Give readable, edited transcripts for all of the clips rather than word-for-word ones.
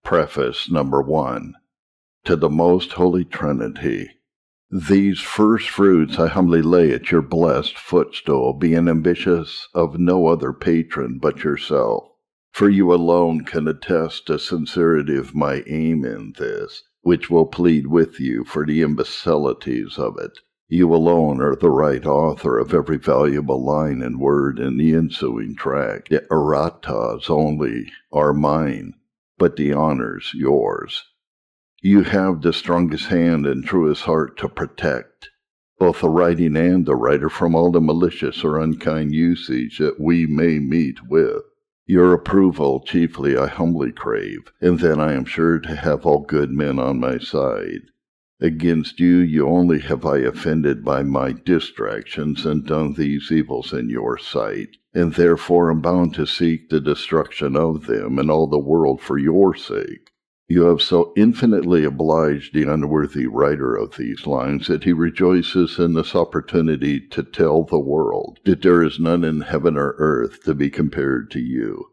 Preface number 1. To the Most Holy Trinity. These first fruits I humbly lay at your blessed footstool, being ambitious of no other patron but yourself. For you alone can attest the sincerity of my aim in this, which will plead with you for the imbecilities of it. You alone are the right author of every valuable line and word in the ensuing tract. The erratas only are mine, but the honors yours. You have the strongest hand and truest heart to protect, both the writing and the writer, from all the malicious or unkind usage that we may meet with. Your approval chiefly I humbly crave, and then I am sure to have all good men on my side. Against you only have I offended by my distractions and done these evils in your sight, and therefore am bound to seek the destruction of them and all the world for your sake. You have so infinitely obliged the unworthy writer of these lines that he rejoices in this opportunity to tell the world that there is none in heaven or earth to be compared to you.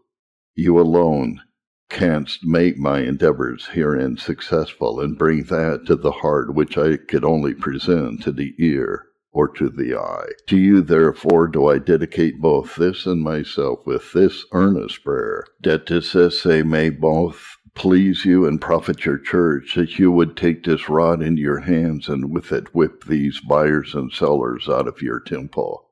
You alone canst make my endeavors herein successful, and bring that to the heart which I could only present to the ear or to the eye. To you, therefore, do I dedicate both this and myself with this earnest prayer, that this essay may both please you and profit your church, that you would take this rod into your hands and with it whip these buyers and sellers out of your temple.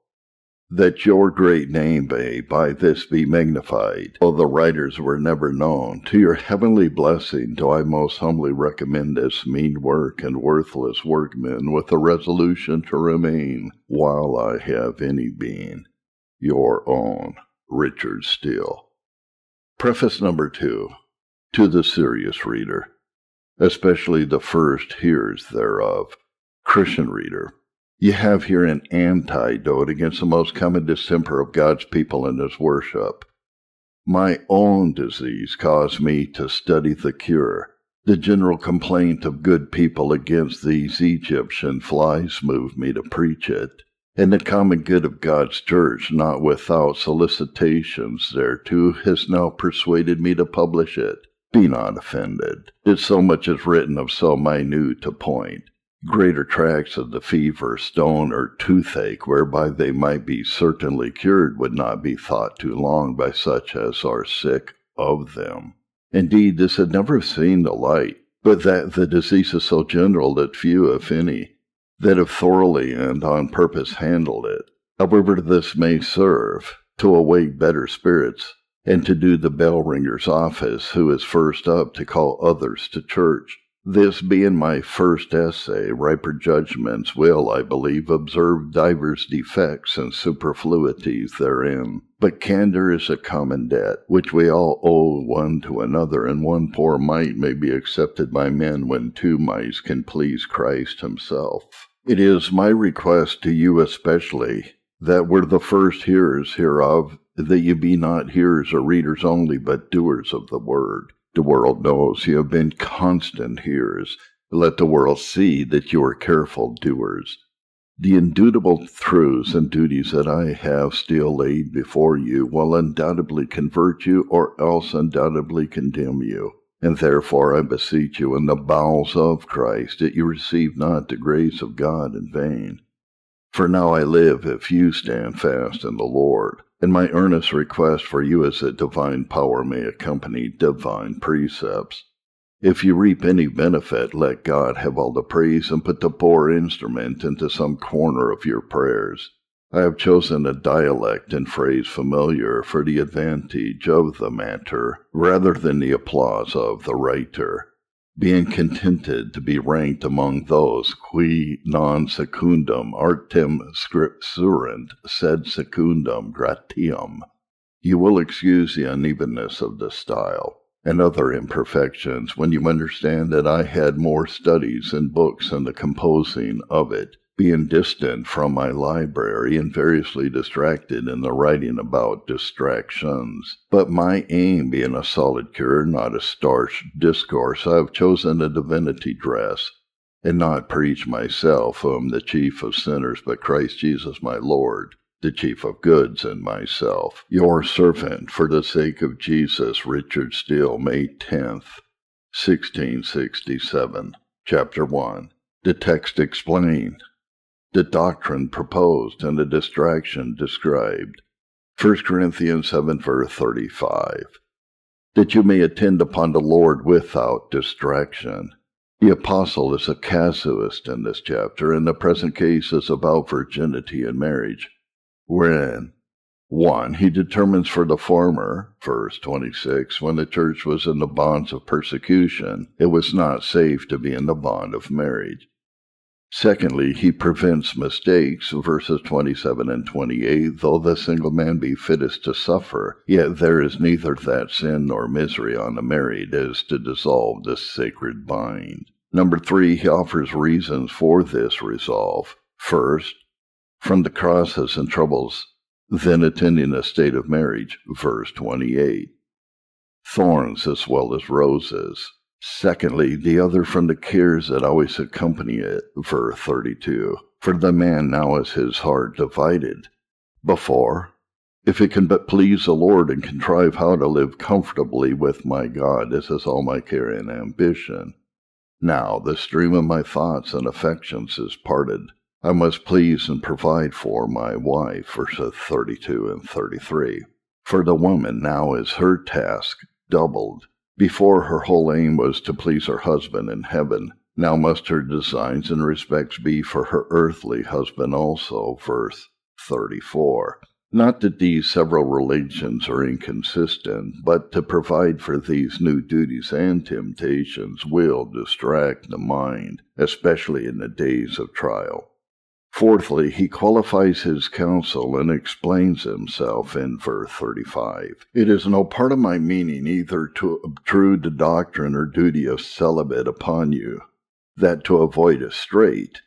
That your great name may by this be magnified, though the writers were never known. To your heavenly blessing do I most humbly recommend this mean work and worthless workmen, with a resolution to remain, while I have any being, your own Richard Steele. Preface number 2. To the serious reader, especially the first hearers thereof. Christian reader, you have here an antidote against the most common distemper of God's people in his worship. My own disease caused me to study the cure. The general complaint of good people against these Egyptian flies moved me to preach it, and the common good of God's church, not without solicitations thereto, has now persuaded me to publish it. Be not offended, that so much is written of so minute a point. Greater tracts of the fever, stone, or toothache, whereby they might be certainly cured, would not be thought too long by such as are sick of them. Indeed, this had never seen the light, but that the disease is so general that few, if any, that have thoroughly and on purpose handled it. However this may serve, to awake better spirits, and to do the bell-ringer's office, who is first up to call others to church. This being my first essay, riper judgments will, I believe, observe divers defects and superfluities therein. But candor is a common debt, which we all owe one to another, and one poor mite may be accepted by men when 2 mites can please Christ himself. It is my request to you especially, that were the first hearers hereof, that you be not hearers or readers only, but doers of the word. The world knows you have been constant hearers. Let the world see that you are careful doers. The indubitable truths and duties that I have still laid before you will undoubtedly convert you, or else undoubtedly condemn you. And therefore I beseech you in the bowels of Christ, that you receive not the grace of God in vain. For now I live, if you stand fast in the Lord. And my earnest request for you is that divine power may accompany divine precepts. If you reap any benefit, let God have all the praise, and put the poor instrument into some corner of your prayers. I have chosen a dialect and phrase familiar for the advantage of the matter, rather than the applause of the writer, being contented to be ranked among those qui non secundum artem scripturant, sed secundum gratiam. You will excuse the unevenness of the style and other imperfections when you understand that I had more studies and books in the composing of it, being distant from my library and variously distracted in the writing about distractions. But my aim being a solid cure, not a starch discourse, I have chosen a divinity dress, and not preach myself, whom the chief of sinners, but Christ Jesus my Lord, the chief of goods, and myself. Your servant, for the sake of Jesus, Richard Steele, May 10th, 1667. Chapter 1. The text explained. The doctrine proposed and the distraction described. 1 Corinthians 7 verse 35. That you may attend upon the Lord without distraction. The apostle is a casuist in this chapter, and the present case is about virginity and marriage, wherein 1. He determines for the former, verse 26, when the church was in the bonds of persecution, it was not safe to be in the bond of marriage. Secondly, he prevents mistakes, verses 27 and 28, though the single man be fittest to suffer, yet there is neither that sin nor misery on the married as to dissolve this sacred bind. 3, he offers reasons for this resolve. First, from the crosses and troubles then attending a state of marriage, verse 28. Thorns as well as roses. Secondly, the other from the cares that always accompany it, verse 32. For the man now is his heart divided. Before, if it can but please the Lord and contrive how to live comfortably with my God, this is all my care and ambition. Now the stream of my thoughts and affections is parted. I must please and provide for my wife, verses 32 and 33. For the woman now is her task doubled. Before her whole aim was to please her husband in heaven, now must her designs and respects be for her earthly husband also, verse 34. Not that these several relations are inconsistent, but to provide for these new duties and temptations will distract the mind, especially in the days of trial. Fourthly, he qualifies his counsel and explains himself in verse 35. It is no part of my meaning either to obtrude the doctrine or duty of celibate upon you, that to avoid a strait,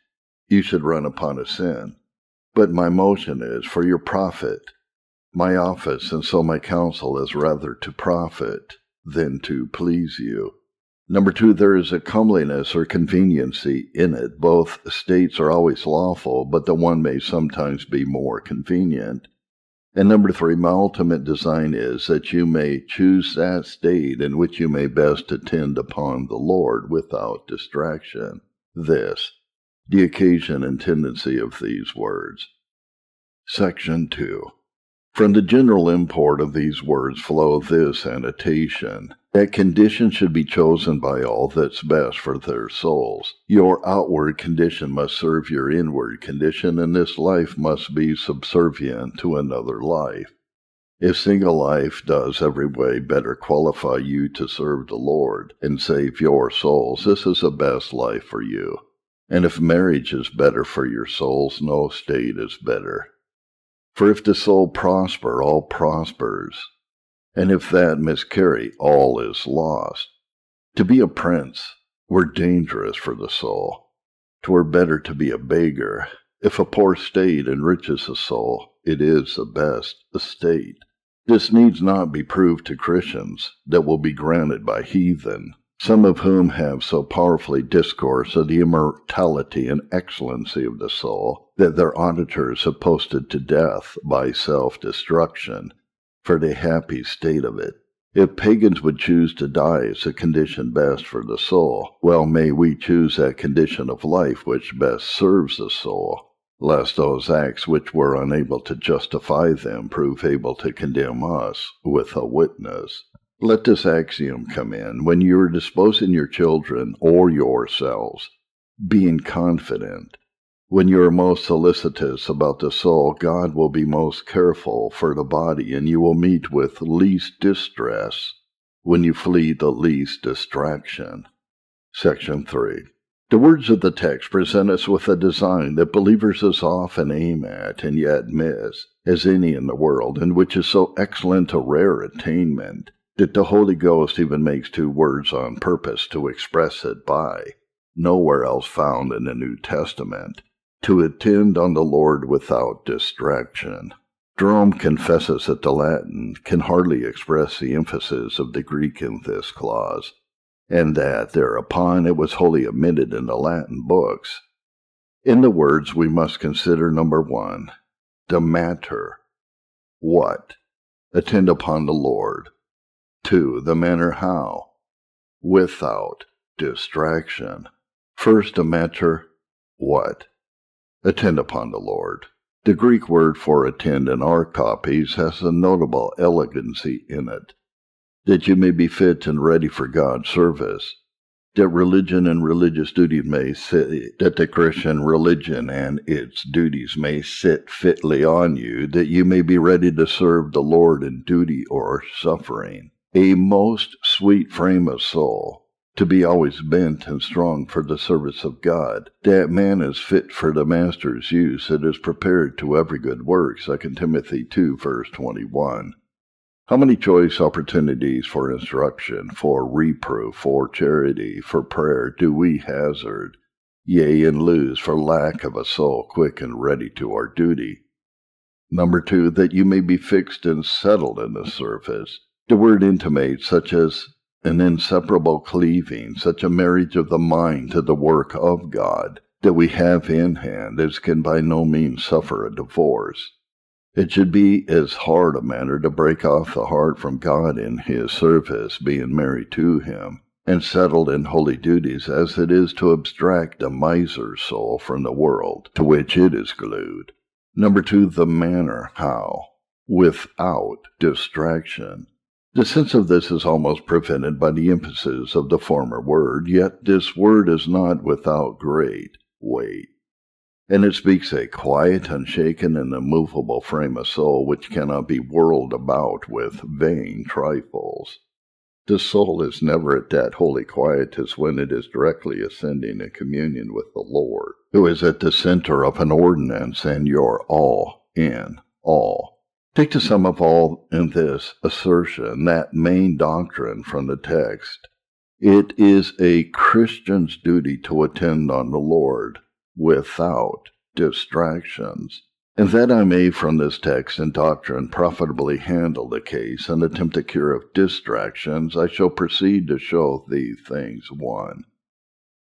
you should run upon a sin. But my motion is for your profit. My office and so my counsel is rather to profit than to please you. 2, there is a comeliness or conveniency in it. Both states are always lawful, but the one may sometimes be more convenient. And 3, my ultimate design is that you may choose that state in which you may best attend upon the Lord without distraction. This, the occasion and tendency of these words. Section 2. From the general import of these words flow this annotation. That condition should be chosen by all that's best for their souls. Your outward condition must serve your inward condition, and this life must be subservient to another life. If single life does every way better qualify you to serve the Lord and save your souls, this is the best life for you. And if marriage is better for your souls, no state is better. For if the soul prosper, all prospers. And if that miscarry, all is lost. To be a prince were dangerous for the soul. 'Twere better to be a beggar. If a poor state enriches the soul, it is the best estate. This needs not be proved to Christians, that will be granted by heathen, some of whom have so powerfully discoursed of the immortality and excellency of the soul, that their auditors have posted to death by self-destruction, for the happy state of it. If pagans would choose to die as a condition best for the soul, well may we choose that condition of life which best serves the soul, lest those acts which were unable to justify them prove able to condemn us with a witness. Let this axiom come in. When you are disposing your children or yourselves, being confident, when you are most solicitous about the soul, God will be most careful for the body, and you will meet with least distress when you flee the least distraction. Section 3. The words of the text present us with a design that believers as often aim at and yet miss as any in the world, and which is so excellent a rare attainment that the Holy Ghost even makes 2 words on purpose to express it by, nowhere else found in the New Testament. To attend on the Lord without distraction. Jerome confesses that the Latin can hardly express the emphasis of the Greek in this clause, and that thereupon it was wholly omitted in the Latin books. In the words we must consider 1, the matter. What? Attend upon the Lord. 2, the manner how. without distraction. First, a matter, what? Attend upon the Lord. The Greek word for attend in our copies has a notable elegancy in it, that you may be fit and ready for God's service, that religion and religious duties may sit, that the Christian religion and its duties may sit fitly on you, that you may be ready to serve the Lord in duty or suffering. A most sweet frame of soul, to be always bent and strong for the service of God, that man is fit for the master's use, and is prepared to every good work, 2 Timothy 2, verse 21. How many choice opportunities for instruction, for reproof, for charity, for prayer do we hazard, yea, and lose for lack of a soul quick and ready to our duty? Number 2, that you may be fixed and settled in the service. The word intimates such as an inseparable cleaving, such a marriage of the mind to the work of God that we have in hand as can by no means suffer a divorce. It should be as hard a matter to break off the heart from God in His service, being married to Him, and settled in holy duties, as it is to abstract a miser's soul from the world to which it is glued. Number 2, the manner, how, without distraction. The sense of this is almost prevented by the emphasis of the former word, yet this word is not without great weight, and it speaks a quiet, unshaken, and immovable frame of soul which cannot be whirled about with vain trifles. The soul is never at that holy quiet as when it is directly ascending in communion with the Lord, who is at the center of an ordinance, and your all in all. Take the sum of all in this assertion, that main doctrine from the text. It is a Christian's duty to attend on the Lord without distractions, and that I may from this text and doctrine profitably handle the case and attempt a cure of distractions, I shall proceed to show these things. 1.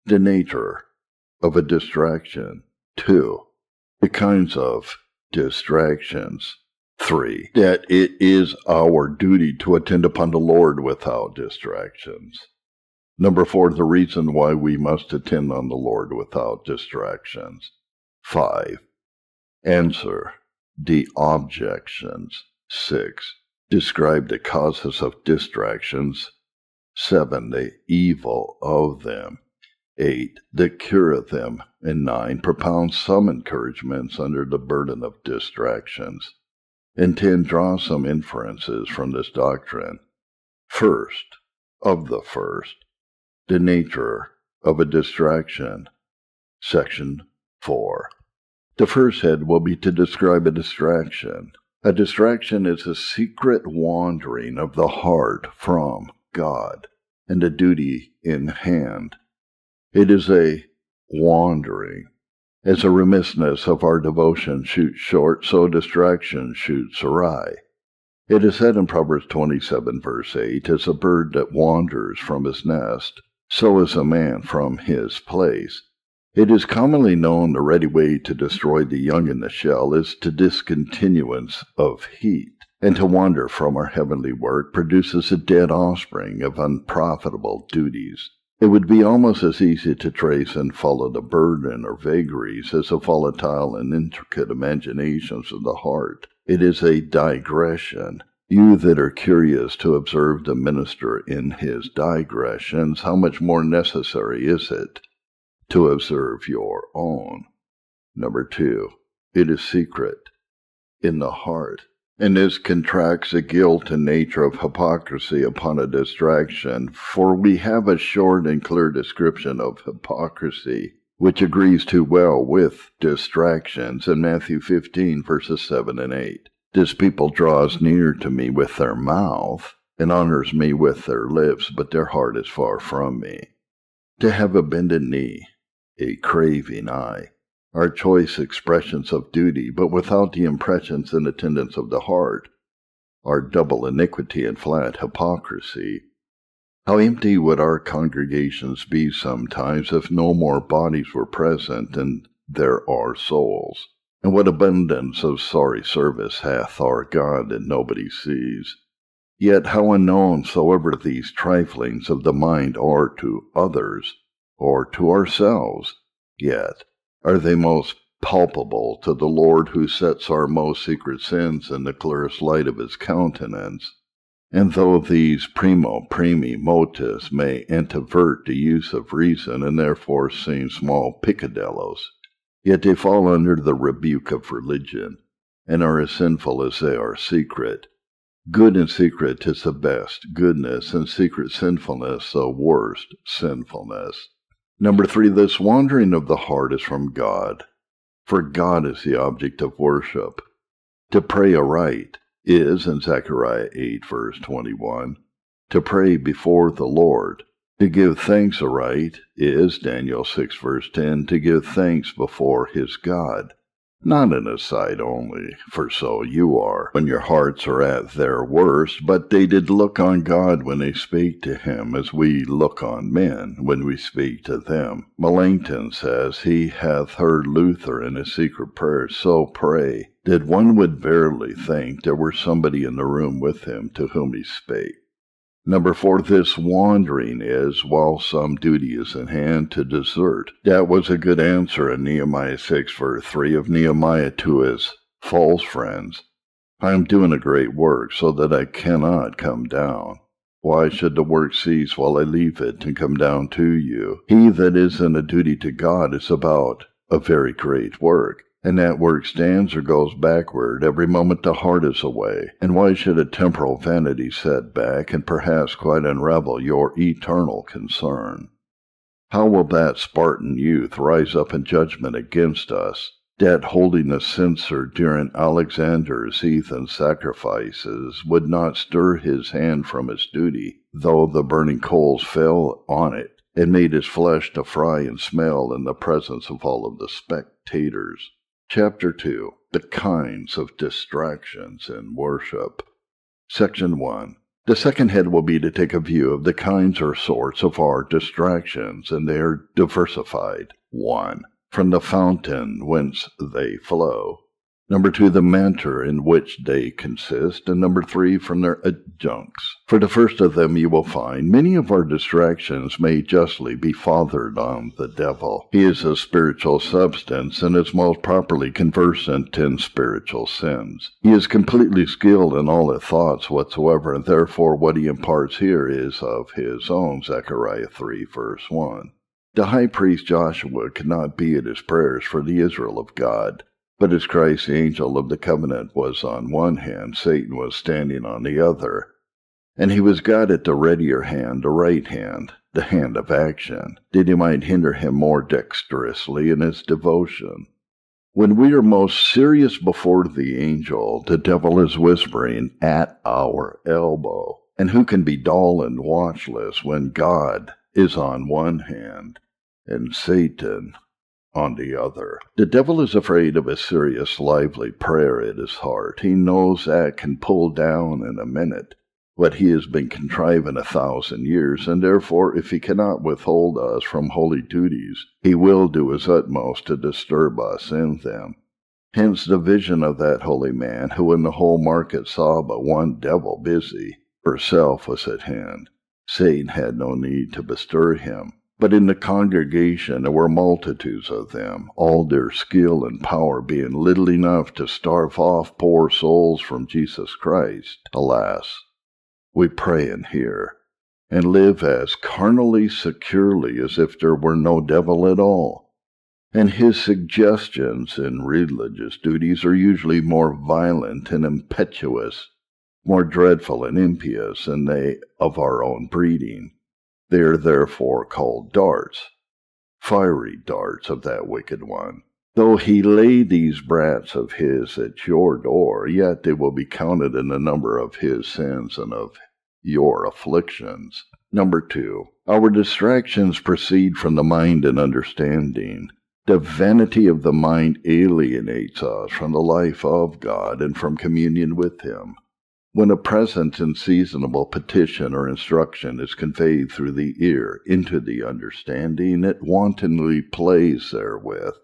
The nature of a distraction. 2. The kinds of distractions. 3. That it is our duty to attend upon the Lord without distractions. Number 4. The reason why we must attend on the Lord without distractions. 5. Answer the objections. 6. Describe the causes of distractions. 7. The evil of them. 8. The cure of them. And 9. Propound some encouragements under the burden of distractions. And 10. Draw some inferences from this doctrine. First, the nature of a distraction. Section 4. The first head will be to describe a distraction. A distraction is a secret wandering of the heart from God and the duty in hand. It is a wandering. As a remissness of our devotion shoots short, so distraction shoots awry. It is said in Proverbs 27, verse 8, as a bird that wanders from his nest, so is a man from his place. It is commonly known the ready way to destroy the young in the shell is to discontinuance of heat, and to wander from our heavenly work produces a dead offspring of unprofitable duties. It would be almost as easy to trace and follow the burden or vagaries as the volatile and intricate imaginations of the heart. It is a digression. You that are curious to observe the minister in his digressions, how much more necessary is it to observe your own? Number 2, it is secret in the heart, and this contracts the guilt and nature of hypocrisy upon a distraction, for we have a short and clear description of hypocrisy, which agrees too well with distractions in Matthew 15, verses 7 and 8. This people draws near to me with their mouth, and honors me with their lips, but their heart is far from me. To have a bended knee, a craving eye, are choice expressions of duty, but without the impressions and attendance of the heart, are double iniquity and flat hypocrisy. How empty would our congregations be sometimes if no more bodies were present than there are souls, and what abundance of sorry service hath our God that nobody sees. Yet how unknown soever these triflings of the mind are to others, or to ourselves, yet are they most palpable to the Lord, who sets our most secret sins in the clearest light of his countenance. And though these primi motus may antevert the use of reason, and therefore seem small picadillos, yet they fall under the rebuke of religion, and are as sinful as they are secret. Good in secret is the best goodness, and secret sinfulness the worst sinfulness. Number 3, this wandering of the heart is from God, for God is the object of worship. To pray aright is, in Zechariah 8, verse 21, to pray before the Lord. To give thanks aright is, Daniel 6, verse 10, to give thanks before his God. Not an aside only, for so you are, when your hearts are at their worst, but they did look on God when they spake to him, as we look on men when we speak to them. Melanchthon says, he hath heard Luther in his secret prayers so pray, that one would verily think there were somebody in the room with him to whom he spake. Number 4, this wandering is, while some duty is in hand, to desert. That was a good answer in Nehemiah 6, verse 3 of Nehemiah to his false friends. I am doing a great work, so that I cannot come down. Why should the work cease while I leave it and come down to you? He that is in a duty to God is about a very great work. And that work stands or goes backward every moment the heart is away. And why should a temporal vanity set back and perhaps quite unravel your eternal concern? How will that Spartan youth rise up in judgment against us, that holding the censer during Alexander's heathen sacrifices would not stir his hand from its duty, though the burning coals fell on it, and made his flesh to fry and smell in the presence of all of the spectators? Chapter 2. The Kinds of Distractions in Worship. Section 1. The second head will be to take a view of the kinds or sorts of our distractions, and they are diversified. 1. From the fountain whence they flow. Number 2, the manner in which they consist. And number 3, from their adjuncts. For the first of them you will find many of our distractions may justly be fathered on the devil. He is a spiritual substance, and is most properly conversant in spiritual sins. He is completely skilled in all his thoughts whatsoever, and therefore what he imparts here is of his own. Zechariah 3, verse 1. The high priest Joshua could not be at his prayers for the Israel of God. But as Christ, the angel of the covenant, was on one hand, Satan was standing on the other. And he was God at the readier hand, the right hand, the hand of action, that he might hinder him more dexterously in his devotion. When we are most serious before the angel, the devil is whispering at our elbow. And who can be dull and watchless when God is on one hand and Satan on the other? The devil is afraid of a serious, lively prayer at his heart. He knows that can pull down in a minute what he has been contriving 1,000 years, and therefore, if he cannot withhold us from holy duties, he will do his utmost to disturb us in them. Hence the vision of that holy man, who in the whole market saw but one devil busy, herself was at hand. Satan had no need to bestir him. But in the congregation there were multitudes of them, all their skill and power being little enough to starve off poor souls from Jesus Christ. Alas, we pray and hear, and live as carnally securely as if there were no devil at all. And his suggestions in religious duties are usually more violent and impetuous, more dreadful and impious than they of our own breeding. They are therefore called darts, fiery darts of that wicked one. Though he lay these brats of his at your door, yet they will be counted in the number of his sins and of your afflictions. Number 2, our distractions proceed from the mind and understanding. The vanity of the mind alienates us from the life of God and from communion with him. When a present and seasonable petition or instruction is conveyed through the ear into the understanding, it wantonly plays therewith,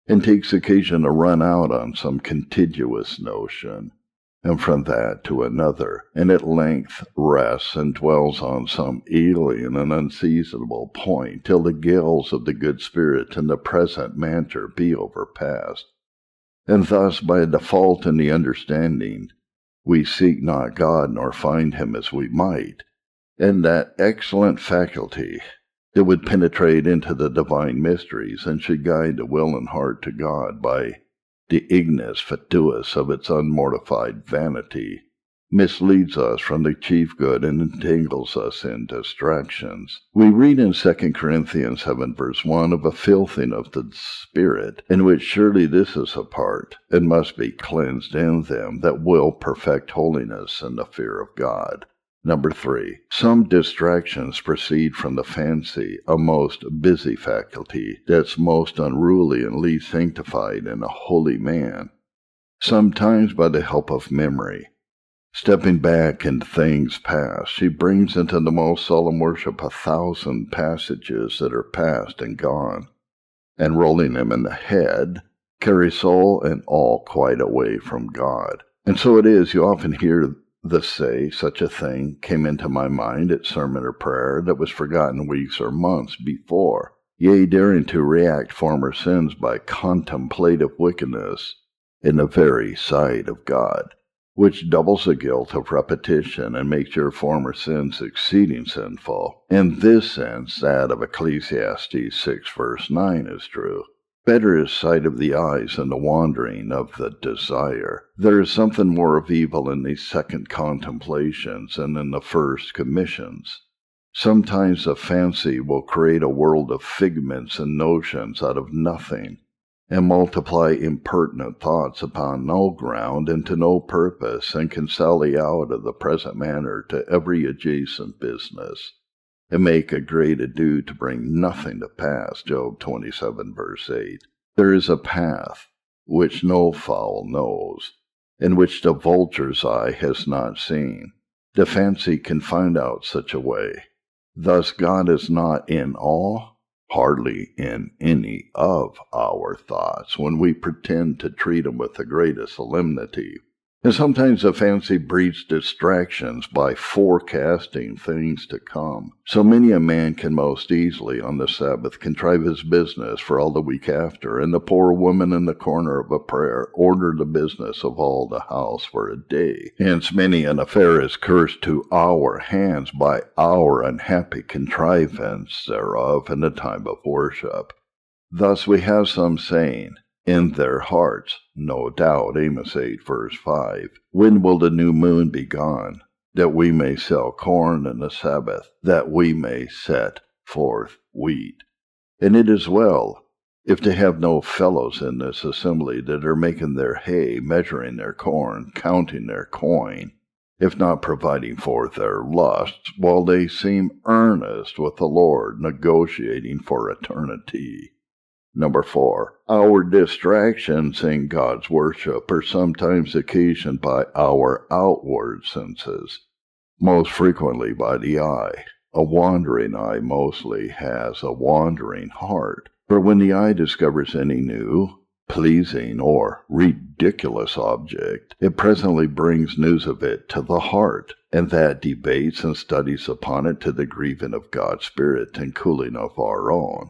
and takes occasion to run out on some contiguous notion, and from that to another, and at length rests and dwells on some alien and unseasonable point, till the gales of the good spirit in the present matter be overpast. And thus, by a default in the understanding, we seek not God nor find him as we might, and that excellent faculty that would penetrate into the divine mysteries and should guide the will and heart to God by the ignis fatuus of its unmortified vanity, misleads us from the chief good and entangles us in distractions. We read in 2 Corinthians 7 verse 1 of a filthing of the spirit, in which surely this is a part, and must be cleansed in them that will perfect holiness and the fear of God. Number 3. Some distractions proceed from the fancy, a most busy faculty, that's most unruly and least sanctified in a holy man. Sometimes by the help of memory, stepping back in things past, she brings into the most solemn worship 1,000 passages that are past and gone, and rolling them in the head, carry soul and all quite away from God. And so it is, you often hear the say, such a thing came into my mind at sermon or prayer that was forgotten weeks or months before, yea, daring to react former sins by contemplative wickedness in the very sight of God, which doubles the guilt of repetition and makes your former sins exceeding sinful. In this sense, that of Ecclesiastes 6 verse 9 is true. Better is sight of the eyes than the wandering of the desire. There is something more of evil in these second contemplations than in the first commissions. Sometimes the fancy will create a world of figments and notions out of nothing, and multiply impertinent thoughts upon no ground and to no purpose, and can sally out of the present manner to every adjacent business, and make a great ado to bring nothing to pass. Job 27 verse 8. There is a path which no fowl knows, and which the vulture's eye has not seen. The fancy can find out such a way. Thus God is not in all, hardly in any of our thoughts, when we pretend to treat him with the greatest solemnity. And sometimes the fancy breeds distractions by forecasting things to come. So many a man can most easily on the Sabbath contrive his business for all the week after, and the poor woman in the corner of a prayer order the business of all the house for a day. Hence many an affair is cursed to our hands by our unhappy contrivance thereof in the time of worship. Thus we have some saying, in their hearts, no doubt, Amos 8 verse 5, when will the new moon be gone, that we may sell corn in the Sabbath, that we may set forth wheat? And it is well, if they have no fellows in this assembly that are making their hay, measuring their corn, counting their coin, if not providing forth their lusts, while they seem earnest with the Lord, negotiating for eternity. Number 4, our distractions in God's worship are sometimes occasioned by our outward senses, most frequently by the eye. A wandering eye mostly has a wandering heart, for when the eye discovers any new, pleasing, or ridiculous object, it presently brings news of it to the heart, and that debates and studies upon it to the grieving of God's Spirit and cooling of our own.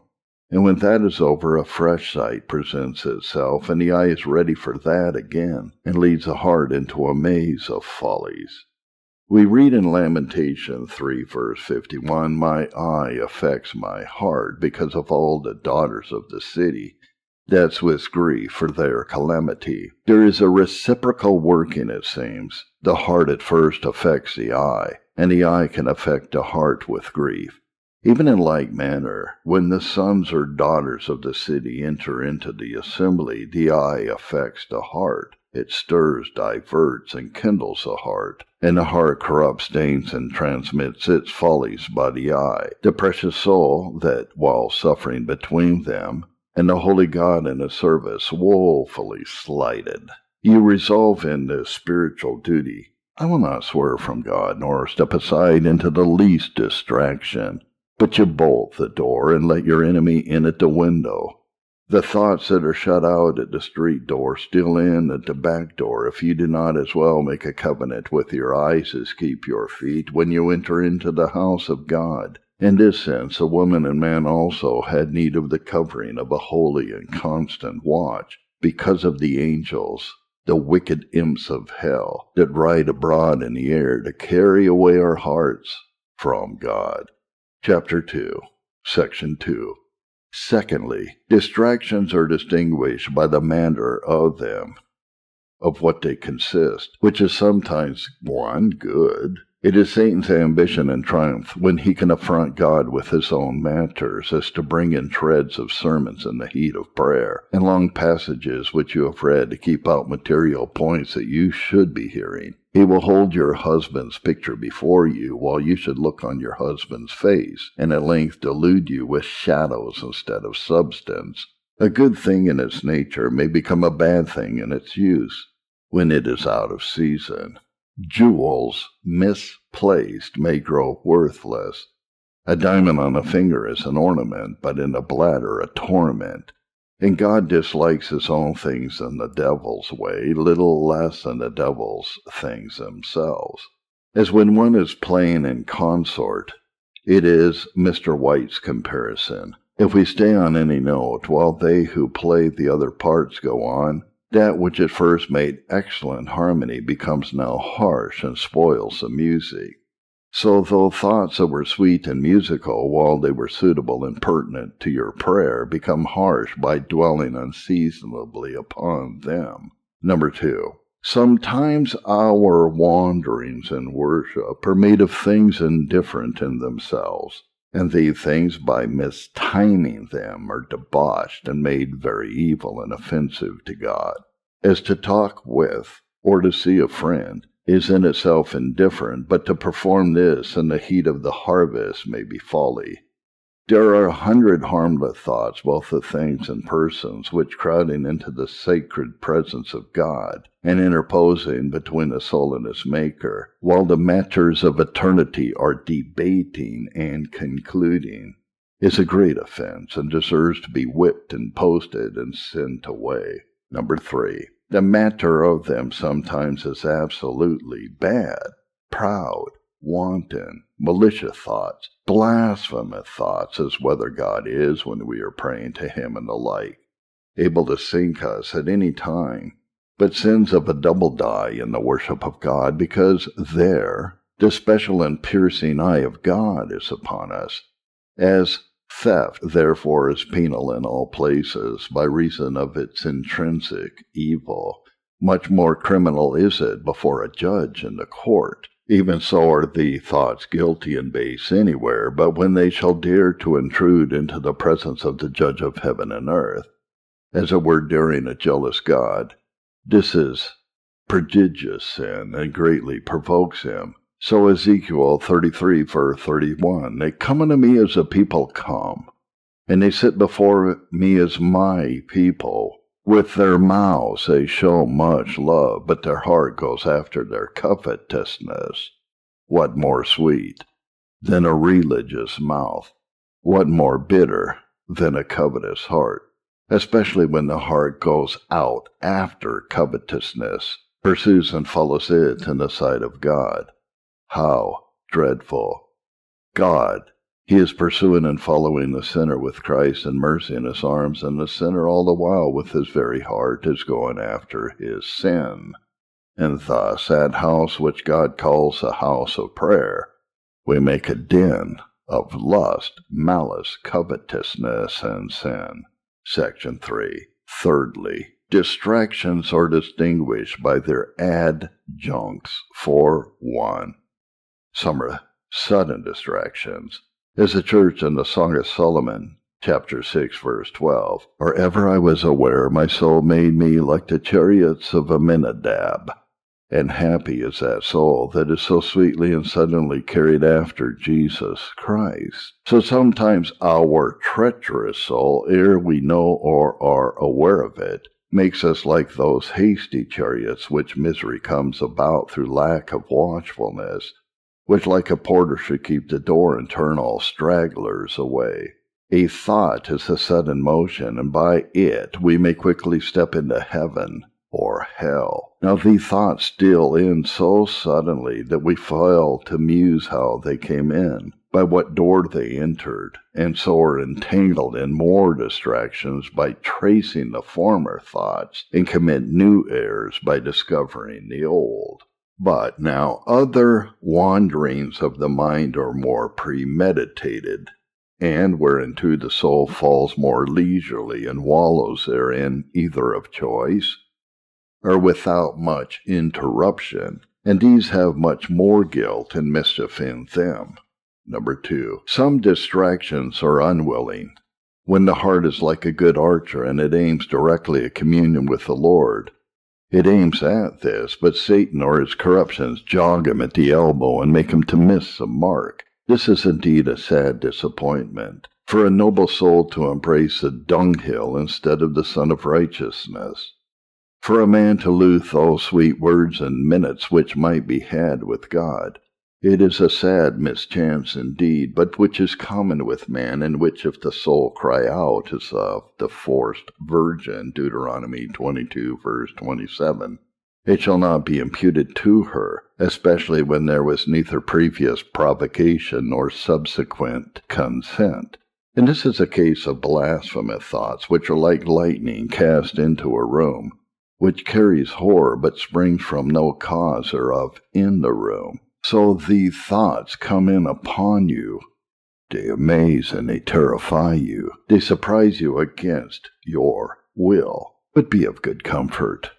And when that is over, a fresh sight presents itself, and the eye is ready for that again, and leads the heart into a maze of follies. We read in Lamentation 3 verse 51, my eye affects my heart because of all the daughters of the city. That's with grief for their calamity. There is a reciprocal working, it seems. The heart at first affects the eye, and the eye can affect the heart with grief. Even in like manner, when the sons or daughters of the city enter into the assembly, the eye affects the heart. It stirs, diverts, and kindles the heart, and the heart corrupts, stains, and transmits its follies by the eye. The precious soul that, while suffering between them and the holy God in his service, woefully slighted, you resolve in this spiritual duty, I will not swear from God, nor step aside into the least distraction. But you bolt the door and let your enemy in at the window. The thoughts that are shut out at the street door steal in at the back door if you do not as well make a covenant with your eyes as keep your feet when you enter into the house of God. In this sense, a woman and man also had need of the covering of a holy and constant watch, because of the angels, the wicked imps of hell, that ride abroad in the air to carry away our hearts from God. Chapter 2, Section 2. Secondly, distractions are distinguished by the manner of them, of what they consist, which is sometimes, 1, good. It is Satan's ambition and triumph when he can affront God with his own matters, as to bring in shreds of sermons in the heat of prayer, and long passages which you have read to keep out material points that you should be hearing. He will hold your husband's picture before you, while you should look on your husband's face, and at length delude you with shadows instead of substance. A good thing in its nature may become a bad thing in its use, when it is out of season. Jewels misplaced may grow worthless. A diamond on a finger is an ornament, but in the bladder a torment. And God dislikes his own things in the devil's way, little less than the devil's things themselves. As when one is playing in consort, it is Mr. White's comparison. If we stay on any note, while they who play the other parts go on, that which at first made excellent harmony becomes now harsh and spoils the music. So though thoughts that were sweet and musical while they were suitable and pertinent to your prayer become harsh by dwelling unseasonably upon them. Number 2. Sometimes our wanderings in worship are made of things indifferent in themselves, and these things by mistiming them are debauched and made very evil and offensive to God. As to talk with, or to see a friend, is in itself indifferent, but to perform this in the heat of the harvest may be folly. There are 100 harmless thoughts, both of things and persons, which crowding into the sacred presence of God, and interposing between the soul and its Maker, while the matters of eternity are debating and concluding, is a great offense, and deserves to be whipped and posted and sent away. Number 3. The matter of them sometimes is absolutely bad, proud, wanton, malicious thoughts, blasphemous thoughts, as whether God is when we are praying to him and the like, able to sink us at any time, but sins of a double dye in the worship of God, because there the special and piercing eye of God is upon us, as theft, therefore, is penal in all places by reason of its intrinsic evil. Much more criminal is it before a judge in the court. Even so are the thoughts guilty and base anywhere, but when they shall dare to intrude into the presence of the judge of heaven and earth, as it were daring a jealous God, this is prodigious sin, and greatly provokes him. So Ezekiel 33, verse 31, they come unto me as a people come, and they sit before me as my people. With their mouths they show much love, but their heart goes after their covetousness. What more sweet than a religious mouth? What more bitter than a covetous heart? Especially when the heart goes out after covetousness, pursues and follows it in the sight of God. How dreadful! God, he is pursuing and following the sinner with Christ and mercy in his arms, and the sinner all the while with his very heart is going after his sin. And thus, that house which God calls a house of prayer, we make a den of lust, malice, covetousness, and sin. Section 3. Thirdly, distractions are distinguished by their adjuncts. 4:1. Some are sudden distractions, as the church in the Song of Solomon, chapter 6, verse 12. Or ever I was aware, my soul made me like the chariots of Aminadab, and happy is that soul that is so sweetly and suddenly carried after Jesus Christ. So sometimes our treacherous soul, ere we know or are aware of it, makes us like those hasty chariots which misery comes about through lack of watchfulness, which like a porter should keep the door and turn all stragglers away. A thought is a sudden motion, and by it we may quickly step into heaven or hell. Now these thoughts steal in so suddenly that we fail to muse how they came in, by what door they entered, and so are entangled in more distractions by tracing the former thoughts, and commit new errors by discovering the old. But now other wanderings of the mind are more premeditated, and whereunto the soul falls more leisurely and wallows therein either of choice or without much interruption, and these have much more guilt and mischief in them. Number 2. Some distractions are unwilling. When the heart is like a good archer and it aims directly at communion with the Lord, it aims at this, but Satan or his corruptions jog him at the elbow and make him to miss the mark. This is indeed a sad disappointment, for a noble soul to embrace the dunghill instead of the Son of Righteousness. For a man to lose those sweet words and minutes which might be had with God. It is a sad mischance indeed, but which is common with man, and which if the soul cry out as of the forced virgin, Deuteronomy 22, verse 27, it shall not be imputed to her, especially when there was neither previous provocation nor subsequent consent. And this is a case of blasphemous thoughts, which are like lightning cast into a room, which carries horror but springs from no cause thereof in the room. So these thoughts come in upon you. They amaze and they terrify you. They surprise you against your will. But be of good comfort.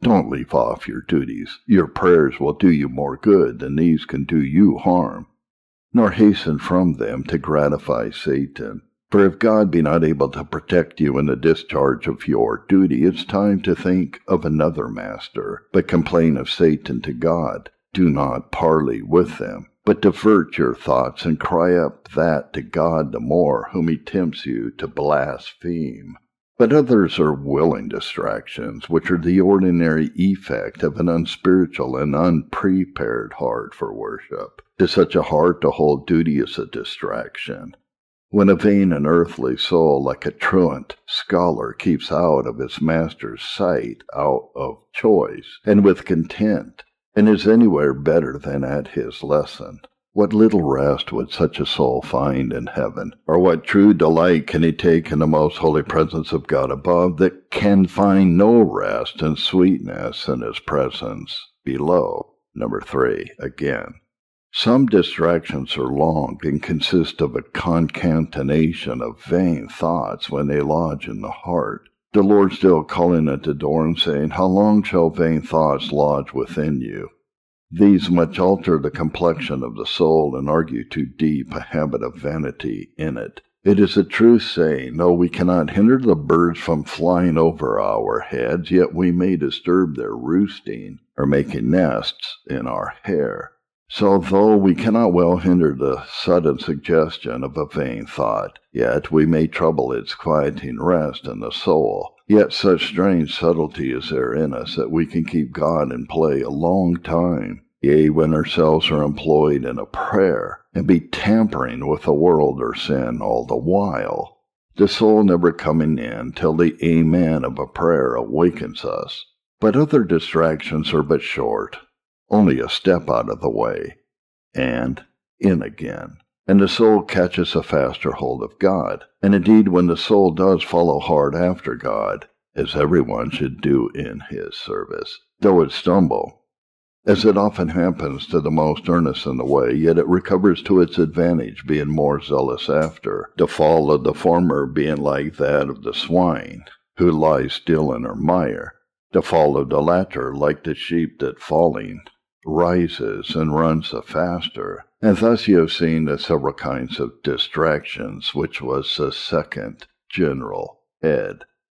Don't leave off your duties. Your prayers will do you more good than these can do you harm. Nor hasten from them to gratify Satan. For if God be not able to protect you in the discharge of your duty, it's time to think of another master, but complain of Satan to God. Do not parley with them, but divert your thoughts and cry up that to God the more, whom he tempts you to blaspheme. But others are willing distractions, which are the ordinary effect of an unspiritual and unprepared heart for worship. To such a heart to hold duty is a distraction. When a vain and earthly soul, like a truant scholar, keeps out of his master's sight, out of choice, and with content, and is anywhere better than at his lesson, what little rest would such a soul find in heaven? Or what true delight can he take in the most holy presence of God above, that can find no rest and sweetness in his presence below? Number 3, again. Some distractions are long and consist of a concatenation of vain thoughts when they lodge in the heart. The Lord still calling at the door and saying, How long shall vain thoughts lodge within you? These much alter the complexion of the soul and argue too deep a habit of vanity in it. It is a true saying, though we cannot hinder the birds from flying over our heads, yet we may disturb their roosting or making nests in our hair. So though we cannot well hinder the sudden suggestion of a vain thought, yet we may trouble its quieting rest in the soul. Yet such strange subtlety is there in us that we can keep God in play a long time, yea, when ourselves are employed in a prayer, and be tampering with the world or sin all the while, the soul never coming in till the amen of a prayer awakens us. But other distractions are but short, only a step out of the way, and in again, and the soul catches a faster hold of God. And indeed, when the soul does follow hard after God, as everyone should do in his service, though it stumble, as it often happens to the most earnest in the way, yet it recovers to its advantage, being more zealous after, the fall of the former being like that of the swine, who lies still in her mire, the fall of the latter like the sheep that falling rises and runs the faster. And thus you have seen the several kinds of distractions, which was the second general head.